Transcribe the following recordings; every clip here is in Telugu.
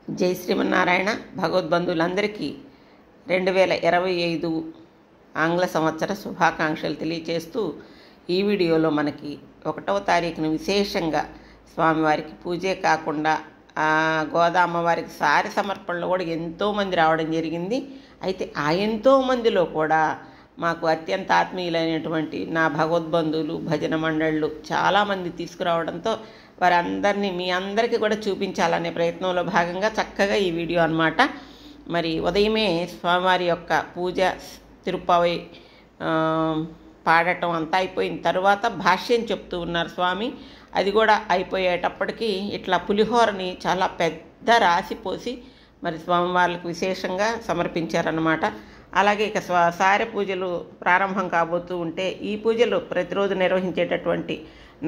జై శ్రీమన్నారాయణ. భగవద్బంధువులందరికీ 2025 ఆంగ్ల సంవత్సర శుభాకాంక్షలు తెలియచేస్తూ ఈ వీడియోలో మనకి 1వ తారీఖున విశేషంగా స్వామివారికి పూజే కాకుండా గోదామ్మవారికి సారి సమర్పణలో కూడా ఎంతోమంది రావడం జరిగింది. అయితే ఆ ఎంతోమందిలో కూడా మాకు అత్యంత ఆత్మీయులైనటువంటి నా భగవద్బంధువులు, భజన మండళ్ళు చాలామంది తీసుకురావడంతో వారందరినీ మీ అందరికీ కూడా చూపించాలనే ప్రయత్నంలో భాగంగా చక్కగా ఈ వీడియో అన్నమాట. మరి ఉదయమే స్వామివారి యొక్క పూజ తిరుప్పావై పాడటం అంతా అయిపోయిన తర్వాత భాష్యం చెప్తూ ఉన్నారు స్వామి. అది కూడా అయిపోయేటప్పటికీ ఇట్లా పులిహోరని చాలా పెద్ద రాసి పోసి మరి స్వామివారికి విశేషంగా సమర్పించారన్నమాట. అలాగే ఇక సారె పూజలు ప్రారంభం కాబోతూ ఉంటే ఈ పూజలు ప్రతిరోజు నిర్వహించేటటువంటి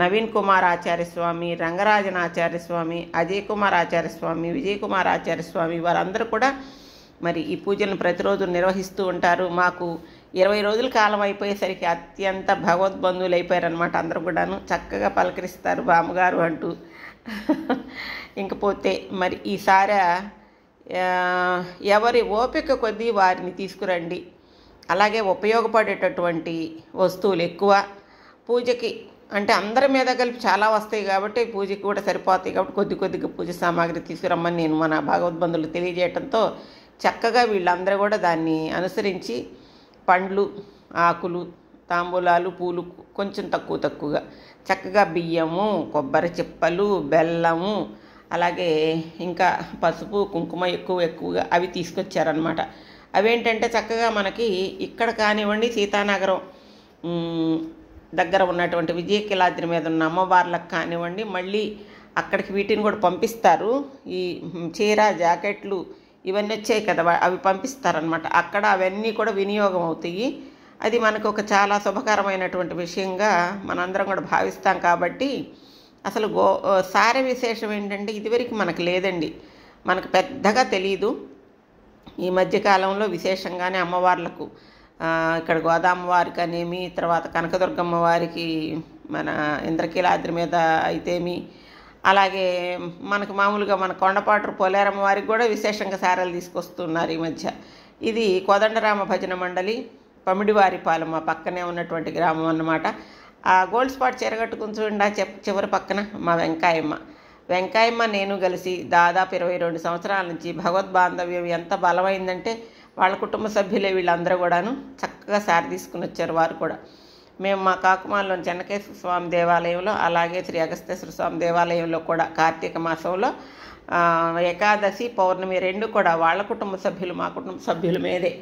నవీన్ కుమార్ ఆచార్య స్వామి, రంగరాజన్ ఆచార్య స్వామి, అజయ్ కుమార్ ఆచార్య స్వామి, విజయ్ కుమార్ ఆచార్య స్వామి వారందరూ కూడా మరి ఈ పూజలను ప్రతిరోజు నిర్వహిస్తూ ఉంటారు. మాకు 20 రోజుల కాలం అయిపోయేసరికి అత్యంత భగవద్బంధువులు అయిపోయారనమాట. అందరూ కూడాను చక్కగా పలకరిస్తారు బామ్మగారు అంటూ. ఇంకపోతే మరి ఈసారి ఎవరి ఓపిక కొద్దీ వారిని తీసుకురండి. అలాగే ఉపయోగపడేటటువంటి వస్తువులు ఎక్కువ పూజకి అంటే అందరి మీద కలిపి చాలా వస్తాయి కాబట్టి పూజకి కూడా సరిపోతాయి కాబట్టి కొద్ది కొద్దిగా పూజ సామాగ్రి తీసుకురమ్మని నేను మన భగవద్బంధువులు తెలియజేయడంతో చక్కగా వీళ్ళందరూ కూడా దాన్ని అనుసరించి పండ్లు, ఆకులు, తాంబూలాలు, పూలు కొంచెం తక్కువగా చక్కగా బియ్యము, కొబ్బరి చిప్పలు, బెల్లము, అలాగే ఇంకా పసుపు, కుంకుమ ఎక్కువగా అవి తీసుకొచ్చారనమాట. అవేంటంటే చక్కగా మనకి ఇక్కడ కానివ్వండి సీతానగరం దగ్గర ఉన్నటువంటి విజయకిలాద్రి మీద ఉన్న అమ్మవార్లకు కానివ్వండి మళ్ళీ అక్కడికి వీటిని కూడా పంపిస్తారు. ఈ చీర, జాకెట్లు ఇవన్నీ వచ్చాయి కదా అవి పంపిస్తారనమాట. అక్కడ అవన్నీ కూడా వినియోగం అవుతాయి. అది మనకు ఒక చాలా శుభకరమైనటువంటి విషయంగా మనందరం కూడా భావిస్తాం. కాబట్టి అసలు సారె విశేషం ఏంటంటే ఇదివరకు మనకు లేదండి, మనకు పెద్దగా తెలియదు. ఈ మధ్యకాలంలో విశేషంగానే అమ్మవార్లకు ఇక్కడ గోదామ్మవారికి అనేమి, తర్వాత కనకదుర్గమ్మ వారికి మన ఇంద్రకీలాద్రి మీద అయితేమి, అలాగే మనకు మామూలుగా మన కొండపాటు పోలేరమ్మ వారికి కూడా విశేషంగా సారెలు తీసుకొస్తున్నారు ఈ మధ్య. ఇది కోదండరామ భజన మండలి పమిడివారిపాలెం మా పక్కనే ఉన్నటువంటి గ్రామం అన్నమాట. ఆ గోల్డ్ స్పాట్ చీరగట్టుకుని చూడండి చివరి పక్కన మా వెంకాయమ్మ నేను కలిసి దాదాపు 22 సంవత్సరాల నుంచి భగవద్బాంధవ్యం ఎంత బలమైందంటే వాళ్ళ కుటుంబ సభ్యులే వీళ్ళందరూ కూడాను చక్కగా సారి తీసుకుని వచ్చారు. వారు కూడా మేము మా కాకుమాలోని చెన్నకేశ్వర స్వామి దేవాలయంలో అలాగే శ్రీ అగస్తేశ్వర స్వామి దేవాలయంలో కూడా కార్తీక మాసంలో ఏకాదశి, పౌర్ణమి 2 కూడా వాళ్ళ కుటుంబ సభ్యులు మా కుటుంబ సభ్యుల మీదే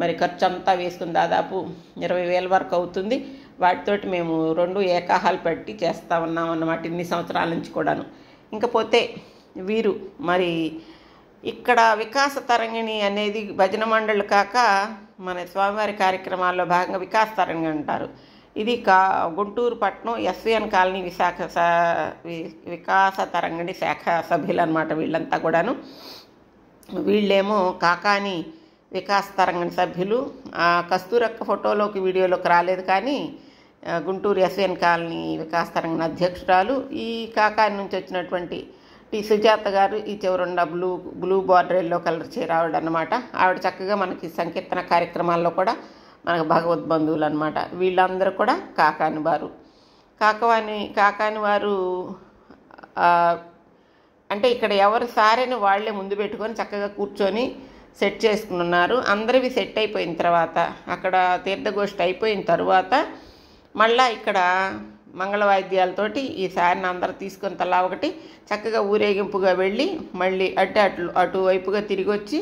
మరి ఖర్చు అంతా వేసుకుని దాదాపు 20,000 వరకు అవుతుంది. వాటితోటి మేము 2 ఏకాహాలు పెట్టి చేస్తూ ఉన్నాం అన్నమాట ఇన్ని సంవత్సరాల నుంచి కూడాను. ఇంకపోతే వీరు మరి ఇక్కడ వికాస తరంగిణి అనేది భజన మండళ్ళు కాక మన స్వామివారి కార్యక్రమాల్లో భాగంగా వికాస తరంగిణి అంటారు. ఇది గుంటూరు పట్టణం ఎస్విఎన్ కాలనీ వికాస తరంగిణి శాఖ సభ్యులు అనమాట వీళ్ళంతా కూడాను. వీళ్ళేమో కాకాని వికాస తరంగిణి సభ్యులు. కస్తూరక్క ఫోటోలోకి వీడియోలోకి రాలేదు కానీ గుంటూరు ఎస్విఎన్ కాలనీ వికాస తరంగిణి అధ్యక్షురాలు. ఈ కాకాని నుంచి వచ్చినటువంటి టి సుజాత గారు ఈ చివరున్న బ్లూ బార్డర్ ఎల్లో కలర్ చీర ఆవిడ అనమాట. ఆవిడ చక్కగా మనకి సంకీర్తన కార్యక్రమాల్లో కూడా మనకు భగవద్బంధువులు అనమాట. వీళ్ళందరూ కూడా కాకాని వారు అంటే ఇక్కడ ఎవరి సారెని వాళ్లే ముందు పెట్టుకొని చక్కగా కూర్చొని సెట్ చేసుకుని ఉన్నారు. అందరివి సెట్ అయిపోయిన తర్వాత అక్కడ తీర్థగోష్ఠి అయిపోయిన తర్వాత మళ్ళీ ఇక్కడ మంగళ వాయిద్యాలతోటి ఈ సారిని అందరూ తీసుకొని తలా ఒకటి చక్కగా ఊరేగింపుగా వెళ్ళి మళ్ళీ అటువైపుగా తిరిగి వచ్చి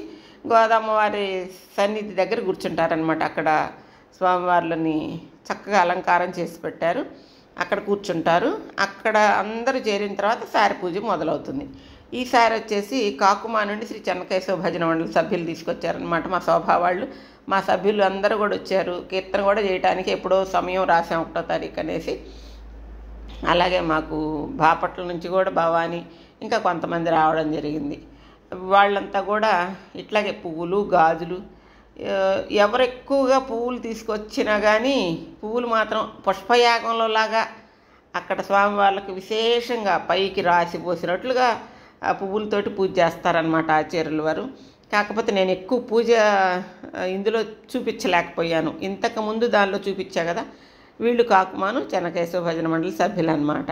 గోదామ్మవారి సన్నిధి దగ్గర కూర్చుంటారనమాట. అక్కడ స్వామివార్లని చక్కగా అలంకారం చేసి పెట్టారు, అక్కడ కూర్చుంటారు. అక్కడ అందరూ చేరిన తర్వాత సారి పూజ మొదలవుతుంది. ఈసారి వచ్చేసి కాకుమా నుండి శ్రీ చెన్నకేశవ భజన మండలి సభ్యులు తీసుకొచ్చారనమాట. మా శోభా వాళ్ళు, మా సభ్యులు అందరూ కూడా వచ్చారు. కీర్తన కూడా చేయడానికి ఎప్పుడో సమయం రాసాం 1వ తారీఖు అనేసి. అలాగే మాకు బాపట్ల నుంచి కూడా భవాని ఇంకా కొంతమంది రావడం జరిగింది. వాళ్ళంతా కూడా ఇట్లాగే పువ్వులు, గాజులు ఎవరు ఎక్కువగా పువ్వులు తీసుకొచ్చినా కానీ పువ్వులు మాత్రం పుష్పయాగంలో లాగా అక్కడ స్వామి వాళ్ళకి విశేషంగా పైకి రాసి పోసినట్లుగా ఆ పువ్వులతోటి పూజ చేస్తారనమాట ఆచార్యుల వారు. కాకపోతే నేను ఎక్కువ పూజ ఇందులో చూపించలేకపోయాను. ఇంతకుముందు దానిలో చూపించా కదా. వీళ్ళు కాకుమాను చెన్నకేశవ భజన మండలి సభ్యులు అనమాట.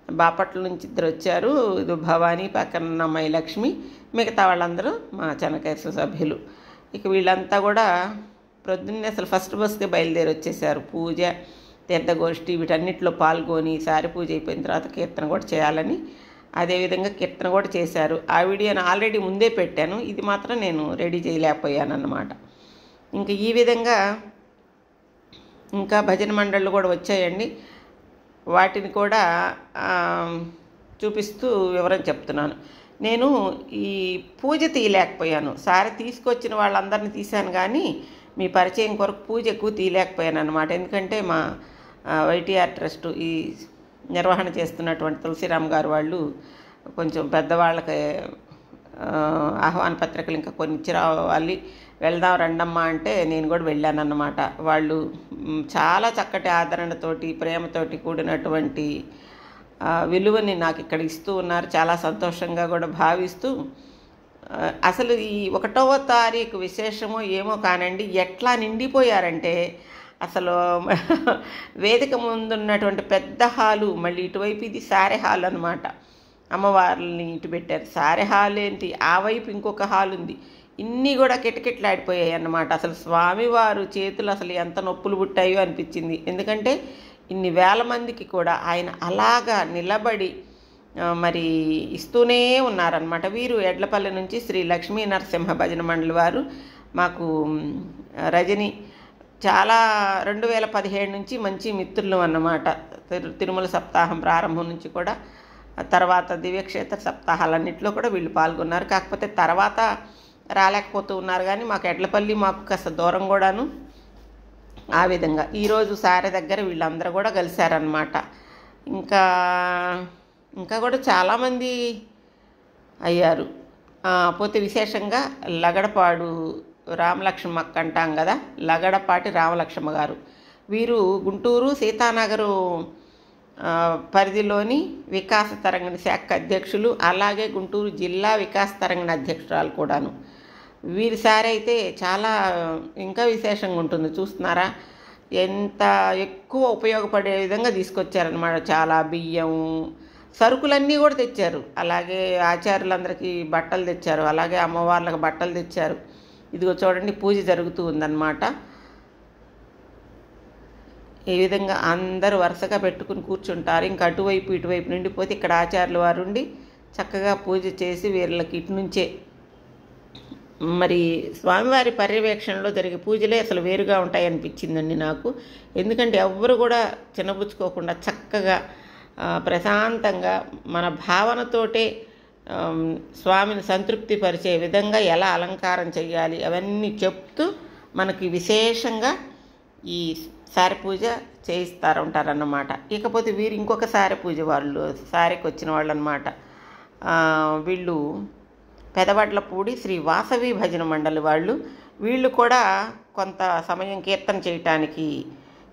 బాపట్ల నుంచి ఇద్దరు వచ్చారు, ఇది భవానీ, పక్కన మైలక్ష్మి, మిగతా వాళ్ళందరూ మా చెన్నకేశవ సభ్యులు. ఇక వీళ్ళంతా కూడా ప్రొద్దున్నే అసలు ఫస్ట్ బస్కే బయలుదేరి వచ్చేసారు. పూజ, తీర్థగోష్ఠి వీటన్నిటిలో పాల్గొని సారి పూజ అయిపోయిన తర్వాత కీర్తన కూడా చేయాలని, అదేవిధంగా కీర్తన కూడా చేశారు. ఆ వీడియోని ఆల్రెడీ ముందే పెట్టాను, ఇది మాత్రం నేను రెడీ చేయలేకపోయాను అన్నమాట. ఇంకా ఈ విధంగా ఇంకా భజన మండళ్ళు కూడా వచ్చాయండి. వాటిని కూడా చూపిస్తూ వివరం చెప్తున్నాను. నేను ఈ పూజ తీయలేకపోయాను. సారి తీసుకొచ్చిన వాళ్ళందరినీ తీశాను కానీ మీ పరిచయం కొరకు పూజ ఎక్కువ తీయలేకపోయాను అనమాట. ఎందుకంటే మా వైటీఆర్ ట్రస్ట్ ఈ నిర్వహణ చేస్తున్నటువంటి తులసిరామ్ గారు వాళ్ళు కొంచెం పెద్దవాళ్ళకి ఆహ్వాన పత్రికలు ఇంకా కొన్ని ఇచ్చి రావాలి, వెళ్దాం రండమ్మా అంటే నేను కూడా వెళ్ళాను అన్నమాట. వాళ్ళు చాలా చక్కటి ఆదరణతోటి ప్రేమతోటి కూడినటువంటి విలువని నాకు ఇక్కడ ఇస్తూ ఉన్నారు. చాలా సంతోషంగా కూడా భావిస్తూ, అసలు ఈ 1వ తారీఖు విశేషమో ఏమో కానండి, ఎట్లా నిండిపోయారంటే అసలు వేదిక ముందున్నటువంటి పెద్ద హాలు, మళ్ళీ ఇటువైపు ఇది సారె హాల్ అనమాట. అమ్మవారిని ఇటు పెట్టారు. సారె హాల్ ఏంటి, ఆ వైపు ఇంకొక హాల్ ఉంది. ఇన్ని కూడా కిటకిటలాడిపోయాయి అన్నమాట. అసలు స్వామివారు చేతులు అసలు ఎంత నొప్పులు పుట్టాయో అనిపించింది. ఎందుకంటే ఇన్ని వేల మందికి కూడా ఆయన అలాగా నిలబడి మరి ఇస్తూనే ఉన్నారనమాట. వీరు ఎడ్లపల్లి నుంచి శ్రీ లక్ష్మీ నరసింహ భజన మండలి వారు మాకు రజని చాలా 2017 నుంచి మంచి మిత్రులు అన్నమాట. తిరుమల సప్తాహం ప్రారంభం నుంచి కూడా, తర్వాత దివ్యక్షేత్ర సప్తాహాలన్నింటిలో కూడా వీళ్ళు పాల్గొన్నారు. కాకపోతే తర్వాత రాలేకపోతూ ఉన్నారు కానీ మాకు ఎడ్లపల్లి మాకు కాస్త దూరం కూడాను. ఆ విధంగా ఈరోజు సారె దగ్గర వీళ్ళందరూ కూడా కలిశారనమాట. ఇంకా కూడా చాలామంది అయ్యారు. పోతే విశేషంగా లగడపాడు రామలక్ష్మమ్మ అక్క అంటాం కదా, లగడపాటి రామలక్ష్మ గారు, వీరు గుంటూరు సీతానగరు పరిధిలోని వికాస తరంగిణి శాఖ అధ్యక్షులు, అలాగే గుంటూరు జిల్లా వికాస తరంగిణి అధ్యక్షురాలు కూడాను. వీరి సారి అయితే చాలా ఇంకా విశేషంగా ఉంటుంది. చూస్తున్నారా ఎంత ఎక్కువ ఉపయోగపడే విధంగా తీసుకొచ్చారనమాట. చాలా బియ్యం సరుకులన్నీ కూడా తెచ్చారు. అలాగే ఆచార్యులందరికీ బట్టలు తెచ్చారు, అలాగే అమ్మవార్లకు బట్టలు తెచ్చారు. ఇదిగో చూడండి పూజ జరుగుతూ ఉందన్నమాట. ఈ విధంగా అందరూ వరుసగా పెట్టుకుని కూర్చుంటారు. ఇంకా అటువైపు ఇటువైపు నిండిపోతే ఇక్కడ ఆచార్యుల వారు ఉండి చక్కగా పూజ చేసి వీళ్ళకి ఇటు నుంచే మరి స్వామివారి పర్యవేక్షణలో జరిగే పూజలే అసలు వేరుగా ఉంటాయి అనిపించిందండి నాకు. ఎందుకంటే ఎవ్వరు కూడా చిన్నబుచ్చుకోకుండా చక్కగా ప్రశాంతంగా మన భావనతోటే స్వామిని సంతృప్తి పరిచే విధంగా ఎలా అలంకారం చేయాలి అవన్నీ చెప్తూ మనకి విశేషంగా ఈ సారె పూజ చేయిస్తారు ఉంటారన్నమాట. ఇకపోతే వీరు ఇంకొక సారె పూజ వాళ్ళు, సారెకి వచ్చిన వాళ్ళు అన్నమాట. వీళ్ళు పెదవడ్లపూడి శ్రీ వాసవి భజన మండలి వాళ్ళు. వీళ్ళు కూడా కొంత సమయం కీర్తన చేయటానికి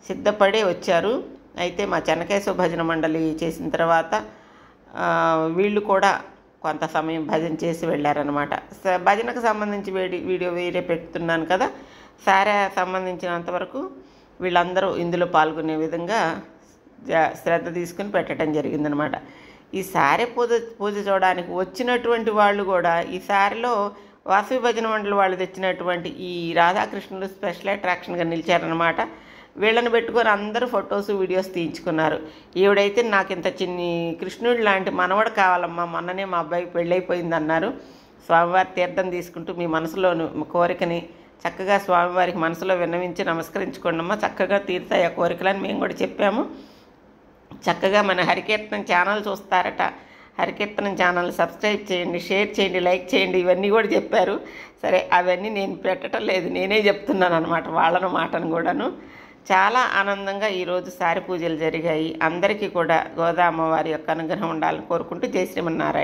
సిద్ధపడే వచ్చారు. అయితే మా చెన్నకేశవ భజన మండలి చేసిన తర్వాత వీళ్ళు కూడా కొంత సమయం భజన చేసి వెళ్ళారనమాట. భజనకు సంబంధించి వీడియో వేరే పెడుతున్నాను కదా. సారె సంబంధించినంతవరకు వీళ్ళందరూ ఇందులో పాల్గొనే విధంగా శ్రద్ధ తీసుకుని పెట్టడం జరిగిందనమాట. ఈ సారె పూజ చూడడానికి వచ్చినటువంటి వాళ్ళు కూడా ఈ సారెలో వాసవి భజన మండలి వాళ్ళు తెచ్చినటువంటి ఈ రాధాకృష్ణులు స్పెషల్ అట్రాక్షన్గా నిలిచారనమాట. వీళ్ళని పెట్టుకొని అందరూ ఫొటోస్ వీడియోస్ తీయించుకున్నారు. ఈవిడైతే నాకు ఇంత చిన్ని కృష్ణుడు లాంటి మనవడు కావాలమ్మా, మొన్ననే మా అబ్బాయికి పెళ్ళైపోయింది అన్నారు. స్వామివారి తీర్థం తీసుకుంటూ మీ మనసులోని కోరికని చక్కగా స్వామివారికి మనసులో విన్నవించి నమస్కరించుకోండమ్మా, చక్కగా తీరుతాయి ఆ కోరికలని మేము కూడా చెప్పాము. చక్కగా మన హరికీర్తనం ఛానల్ చూస్తారట. హరికీర్తనం ఛానల్ సబ్స్క్రైబ్ చేయండి, షేర్ చేయండి, లైక్ చేయండి, ఇవన్నీ కూడా చెప్పారు. సరే అవన్నీ నేను పెట్టడం లేదు, నేనే చెప్తున్నాను అనమాట వాళ్ళను మాటను కూడాను. చాలా ఆనందంగా ఈరోజు సారె పూజలు జరిగాయి. అందరికీ కూడా గోదా అమ్మవారి యొక్క అనుగ్రహం ఉండాలని కోరుకుంటూ జై శ్రీమన్నారాయణ.